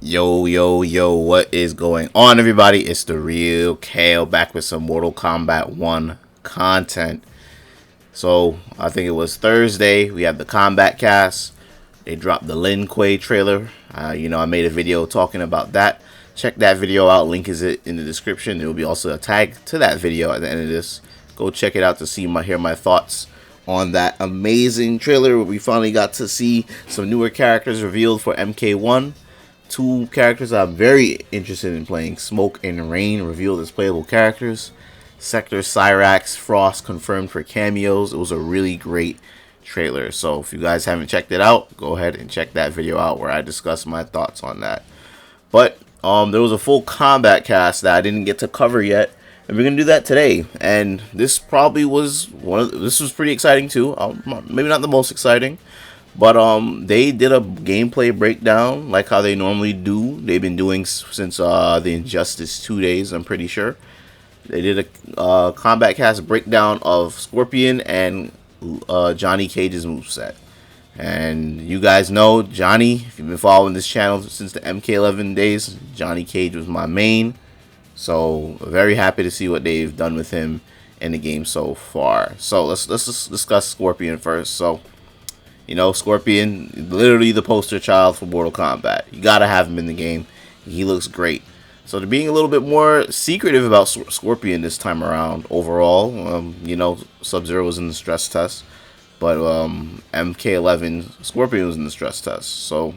Yo, what is going on, everybody? It's the real Kale back with some Mortal Kombat 1 content. So, I think it was Thursday. We had the Kombat cast. They dropped the Lin Kuei trailer. I made a video talking about that. Check that video out. Link is in the description. There will be also a tag to that video at the end of this. Go check it out to hear my thoughts on that amazing trailer where we finally got to see some newer characters revealed for MK1. Two characters I'm very interested in playing. Smoke and Rain revealed as playable characters. Sector, Cyrax, Frost confirmed for cameos. It was a really great trailer. So if you guys haven't checked it out, go ahead and check that video out where I discuss my thoughts on that. But there was a full combat cast that I didn't get to cover yet, and we're gonna do that today. And this probably was this was pretty exciting too. Maybe not the most exciting. But they did a gameplay breakdown like how they normally do. They've been doing since the Injustice 2 days, I'm pretty sure. They did a combat cast breakdown of Scorpion and Johnny Cage's moveset. And you guys know Johnny, if you've been following this channel since the MK11 days, Johnny Cage was my main. So very happy to see what they've done with him in the game so far. So let's just discuss Scorpion first. So, Scorpion, literally the poster child for Mortal Kombat. You gotta have him in the game. He looks great. So they're being a little bit more secretive about Scorpion this time around overall. Sub-Zero was in the stress test. But MK11, Scorpion was in the stress test. So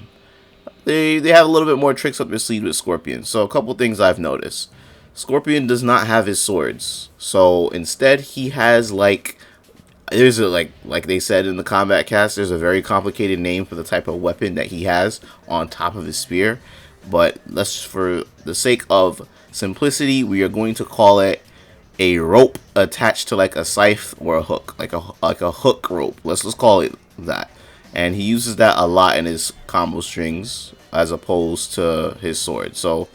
they have a little bit more tricks up their sleeve with Scorpion. So a couple things I've noticed. Scorpion does not have his swords. So instead he has there's like they said in the combat cast, there's a very complicated name for the type of weapon that he has on top of his spear. But for the sake of simplicity, we are going to call it a rope attached to like a scythe or a hook, like a hook rope. Let's call it that. And he uses that a lot in his combo strings as opposed to his sword. So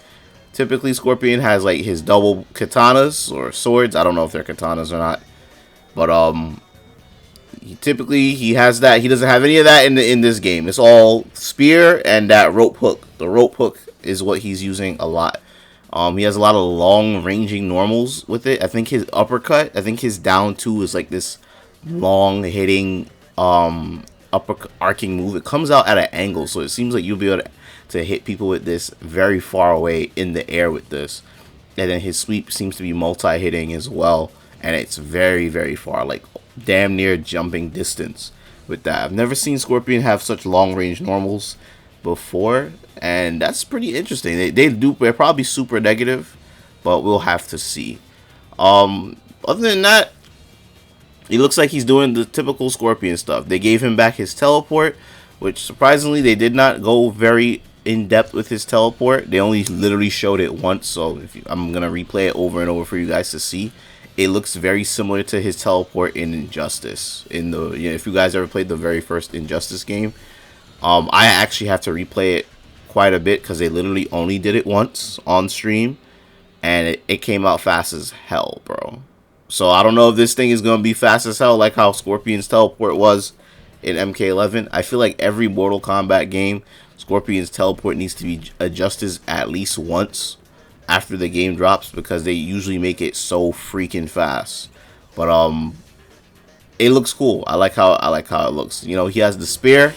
typically Scorpion has like his double katanas or swords. I don't know if they're katanas or not, but he has that. He doesn't have any of that in this game. It's all spear and that rope hook. The rope hook is what he's using a lot. He has a lot of long ranging normals with it. I think his uppercut, his down two is like this long hitting upper arcing move. It comes out at an angle, so it seems like you'll be able to hit people with this very far away in the air with this. And then his sweep seems to be multi-hitting as well, and it's very, very far, like damn near jumping distance with that. I've never seen Scorpion have such long range normals before, and that's pretty interesting. They're probably super negative, but we'll have to see. Other than that, he looks like he's doing the typical Scorpion stuff. They gave him back his teleport, which surprisingly they did not go very in depth with his teleport. They only literally showed it once, so I'm gonna replay it over and over for you guys to see. It looks very similar to his teleport in Injustice. If you guys ever played the very first Injustice game, I actually have to replay it quite a bit because they literally only did it once on stream, and it came out fast as hell, bro. So I don't know if this thing is gonna be fast as hell like how Scorpion's teleport was in MK11. I feel like every Mortal Kombat game, Scorpion's teleport needs to be adjusted at least once after the game drops because they usually make it so freaking fast. But it looks cool. I like how it looks. He has the spear.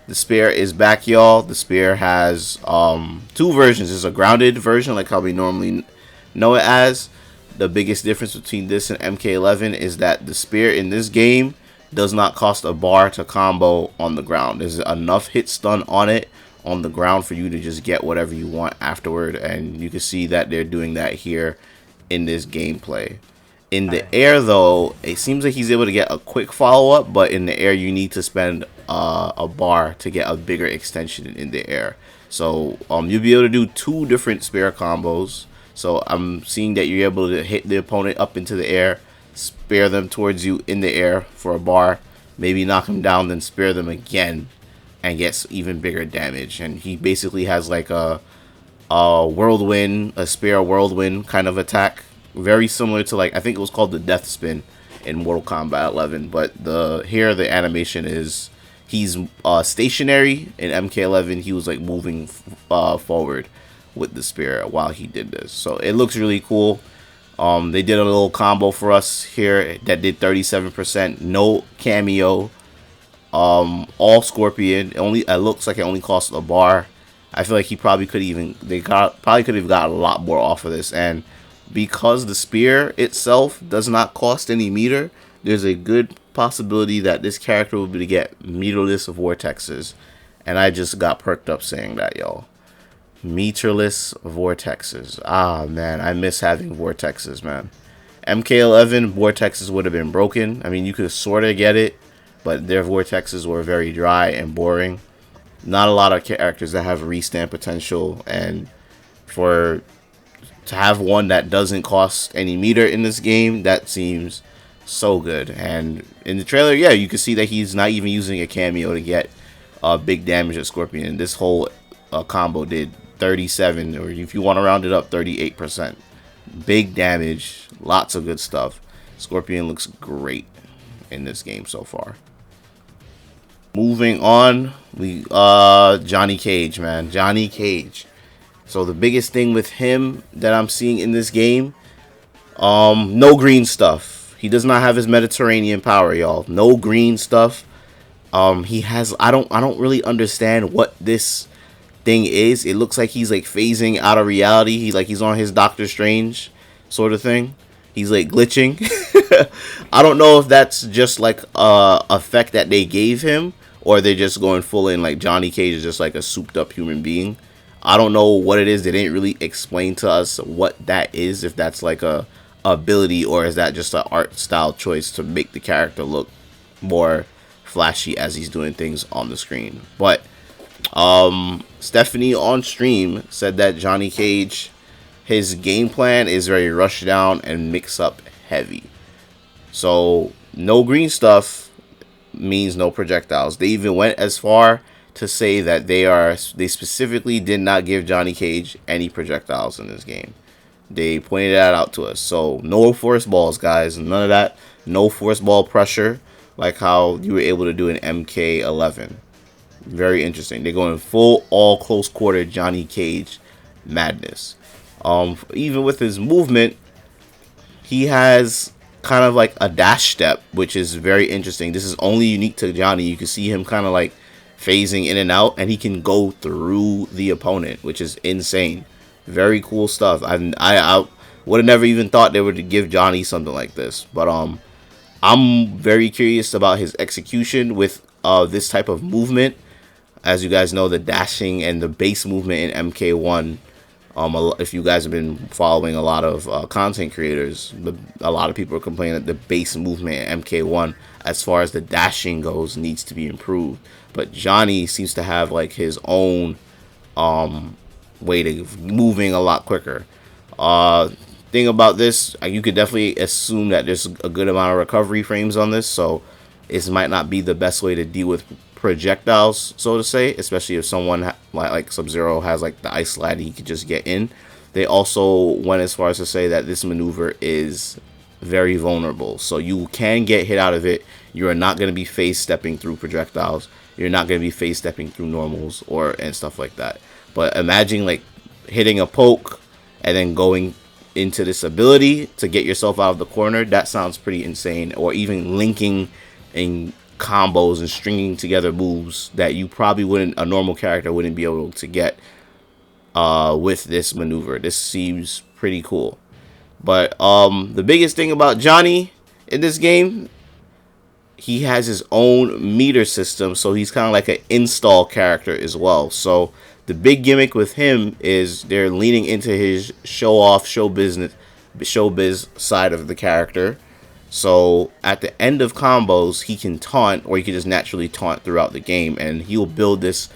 The spear is back, y'all. The spear has two versions. There's a grounded version like how we normally know it as. The biggest difference between this and MK11 is that the spear in this game does not cost a bar to combo on the ground. There's enough hit stun on it on the ground for you to just get whatever you want afterward, and you can see that they're doing that here in this gameplay. In the air though, it seems like he's able to get a quick follow-up, but in the air you need to spend a bar to get a bigger extension in the air. So you'll be able to do two different spear combos. So I'm seeing that you're able to hit the opponent up into the air, spear them towards you in the air for a bar, maybe knock them down, then spear them again and gets even bigger damage. And he basically has like a whirlwind, a spear whirlwind kind of attack, very similar to I think it was called the death spin in Mortal Kombat 11. But the animation is he's stationary. In MK11, he was like moving forward with the spear while he did this. So it looks really cool. They did a little combo for us here that did 37%, no cameo, all Scorpion. It looks like it only cost a bar. I feel like he probably could have got a lot more off of this. And because the spear itself does not cost any meter, there's a good possibility that this character will be to get meterless vortexes. And I just got perked up saying that, y'all. Meterless vortexes. Ah, man, I miss having vortexes, man. MK11 vortexes would have been broken. I mean, you could sort of get it, but their vortexes were very dry and boring. Not a lot of characters that have restamp potential, and to have one that doesn't cost any meter in this game, that seems so good. And in the trailer, yeah, you can see that he's not even using a cameo to get big damage at Scorpion. And this whole combo did 37, or if you want to round it up, 38%. Big damage, lots of good stuff. Scorpion looks great in this game so far. Moving on, Johnny Cage, man. Johnny Cage. So the biggest thing with him that I'm seeing in this game, no green stuff. He does not have his Mediterranean power, y'all. No green stuff. He has, I don't really understand what this thing is. It looks like he's like phasing out of reality. He's on his Doctor Strange sort of thing. He's like glitching. I don't know if that's just like a effect that they gave him, or they're just going full in like Johnny Cage is just like a souped up human being. I don't know what it is. They didn't really explain to us what that is, if that's like a ability, or is that just an art style choice to make the character look more flashy as he's doing things on the screen. But Stephanie on stream said that Johnny Cage, his game plan is very rush down and mix up heavy. So no green stuff means no projectiles. They even went as far to say that they specifically did not give Johnny Cage any projectiles in this game. They pointed that out to us. So no force balls, guys. None of that. No force ball pressure like how you were able to do in MK11. Very interesting. They're going full all close quarter Johnny Cage madness. Even with his movement, he has kind of like a dash step, which is very interesting. This is only unique to Johnny. You can see him kind of like phasing in and out, and he can go through the opponent, which is insane. Very cool stuff. I would have never even thought they would give Johnny something like this, but I'm very curious about his execution with this type of movement. As you guys know, the dashing and the base movement in MK1, if you guys have been following a lot of content creators, a lot of people are complaining that the base movement in MK1, as far as the dashing goes, needs to be improved. But Johnny seems to have like his own way to moving a lot quicker. Thing about this, you could definitely assume that there's a good amount of recovery frames on this, so it might not be the best way to deal with projectiles, so to say, especially if someone like Sub-Zero has like the ice slide, he could just get in. They also went as far as to say that this maneuver is very vulnerable, so you can get hit out of it. You are not going to be phase stepping through projectiles. You're not going to be phase stepping through normals and stuff like that. But imagine like hitting a poke and then going into this ability to get yourself out of the corner. That sounds pretty insane. Or even linking in combos and stringing together moves that you probably a normal character wouldn't be able to get with this maneuver. This seems pretty cool. But the biggest thing about Johnny in this game, he has his own meter system, so he's kind of like an install character as well. So the big gimmick with him is they're leaning into his showbiz side of the character. So at the end of combos, he can taunt, or he can just naturally taunt throughout the game, and he'll build this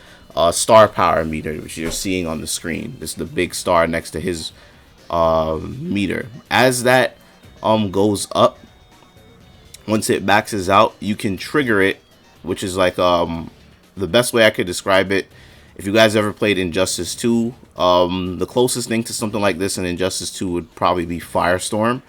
star power meter, which you're seeing on the screen. This is the big star next to his meter. As that goes up, once it maxes out, you can trigger it, which is like the best way I could describe it. If you guys ever played Injustice 2, the closest thing to something like this in Injustice 2 would probably be Firestorm.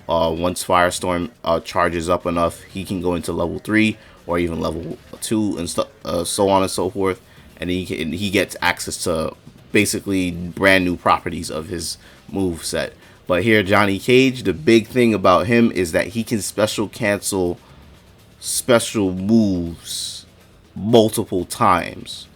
Once Firestorm charges up enough, he can go into level 3, or even level 2 and so on and so forth. And he gets access to basically brand new properties of his move set. But here, Johnny Cage, the big thing about him is that he can special cancel special moves multiple times.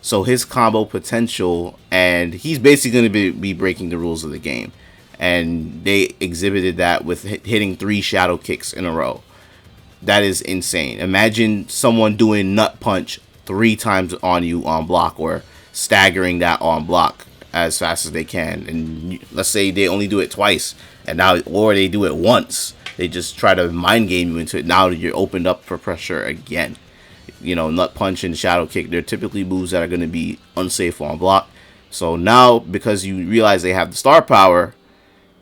So his combo potential, and he's basically going to be breaking the rules of the game. And they exhibited that with hitting 3 shadow kicks in a row. That is insane. Imagine someone doing nut punch 3 times on you on block, or staggering that on block as fast as they can. And let's say they only do it twice, and now, or they do it once. They just try to mind game you into it. Now you're opened up for pressure again. You know, nut punch and shadow kick, they're typically moves that are going to be unsafe on block. So now, because you realize they have the star power,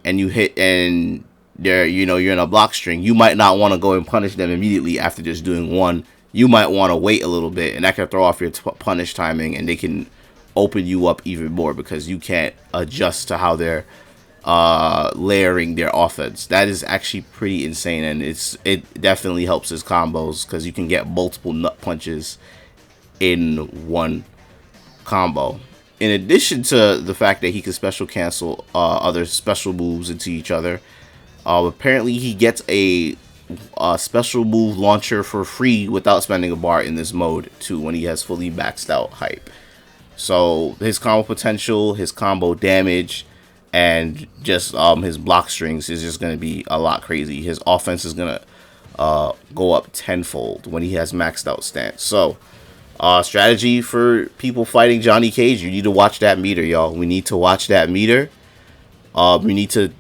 and you hit, and you're in a block string, you might not want to go and punish them immediately after just doing one. You might want to wait a little bit, and that can throw off your punish timing, and they can open you up even more because you can't adjust to how they're layering their offense. That is actually pretty insane, and it definitely helps his combos because you can get multiple nut punches in one combo. In addition to the fact that he can special cancel other special moves into each other, apparently he gets a special move launcher for free without spending a bar in this mode too, when he has fully maxed out hype. So his combo potential, his combo damage, and just his block strings is just going to be a lot crazy. His offense is going to go up tenfold when he has maxed out stance. So strategy for people fighting Johnny Cage, you need to watch that meter, y'all. We need to watch that meter. We need to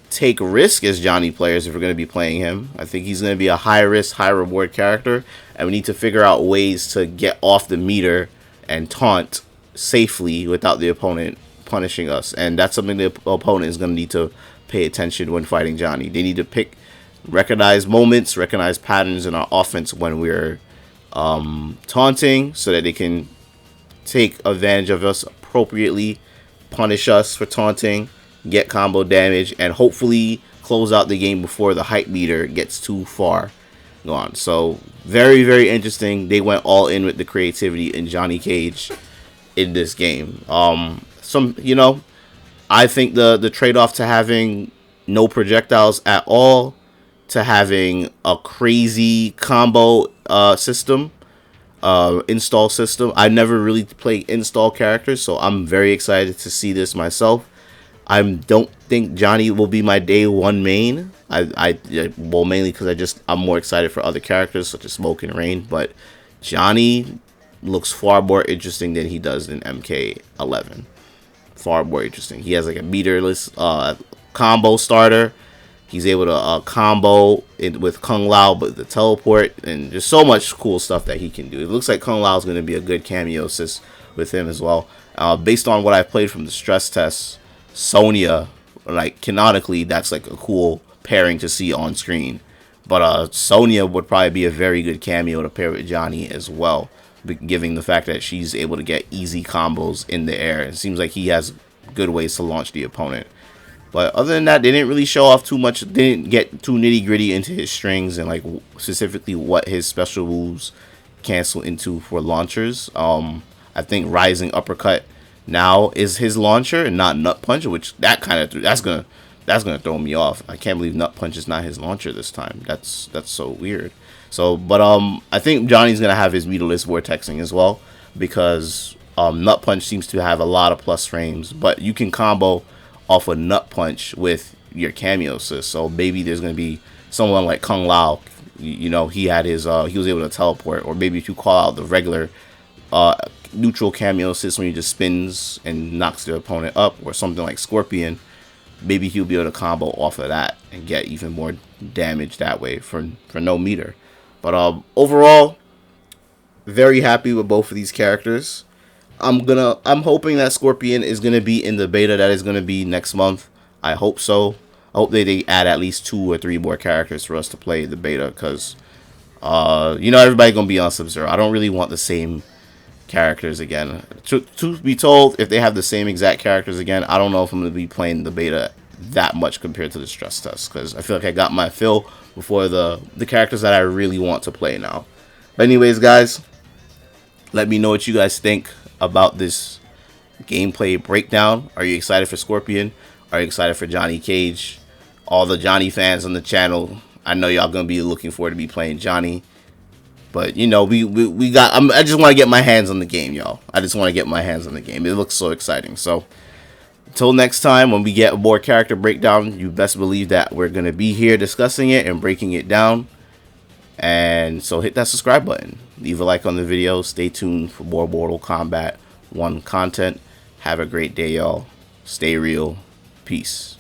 take risk as Johnny players if we're going to be playing him. I think he's going to be a high risk, high reward character, and we need to figure out ways to get off the meter and taunt safely without the opponent punishing us. And that's something the opponent is going to need to pay attention when fighting Johnny. They need to recognize moments, recognize patterns in our offense when we're taunting, so that they can take advantage of us appropriately, punish us for taunting, get combo damage, and hopefully close out the game before the hype meter gets too far gone. So very, very interesting. They went all in with the creativity in Johnny Cage in this game. I think the trade-off to having no projectiles at all to having a crazy combo install system. I never really played install characters, so I'm very excited to see this myself. I don't think Johnny will be my day one main. Mainly because I'm more excited for other characters such as Smoke and Rain, but Johnny looks far more interesting than he does in MK11. Far more interesting. He has like a meterless combo starter. He's able to combo it with Kung Lao, but the teleport, and there's so much cool stuff that he can do. It looks like Kung Lao is going to be a good cameo assist with him as well. Based on what I've played from the stress tests, Sonya, like canonically, that's like a cool pairing to see on screen. But Sonya would probably be a very good cameo to pair with Johnny as well, given the fact that she's able to get easy combos in the air. It seems like he has good ways to launch the opponent. But other than that, they didn't really show off too much. They didn't get too nitty gritty into his strings and like specifically what his special moves cancel into for launchers. I think Rising Uppercut now is his launcher and not Nut Punch, which that's gonna throw me off. I can't believe Nut Punch is not his launcher this time. That's so weird. So, but I think Johnny's gonna have his meterless vortexing as well, because Nut Punch seems to have a lot of plus frames, but you can combo off a Nut Punch with your cameo assist. So maybe there's going to be someone like Kung Lao, he had his he was able to teleport, or maybe if you call out the regular neutral cameo assist when he just spins and knocks the opponent up, or something like Scorpion, maybe he'll be able to combo off of that and get even more damage that way for no meter. But overall, very happy with both of these characters. I'm hoping that Scorpion is gonna be in the beta that is gonna be next month. I hope so. I hope they add at least 2 or 3 more characters for us to play the beta, because everybody's gonna be on Sub-Zero. I don't really want the same characters again. To be told, if they have the same exact characters again, I don't know if I'm gonna be playing the beta that much compared to the stress test, because I feel like I got my fill before the characters that I really want to play now. But anyways, guys, let me know what you guys think about this gameplay breakdown. Are you excited for Scorpion? Are you excited for Johnny Cage? All the Johnny fans on the channel, I know y'all gonna be looking forward to be playing Johnny. But you know, we got. I just want to get my hands on the game, y'all. I just want to get my hands on the game. It looks so exciting. So until next time, when we get more character breakdown, you best believe that we're gonna be here discussing it and breaking it down. And so hit that subscribe button, leave a like on the video, stay tuned for more Mortal Kombat 1 content. Have a great day, y'all. Stay real. Peace.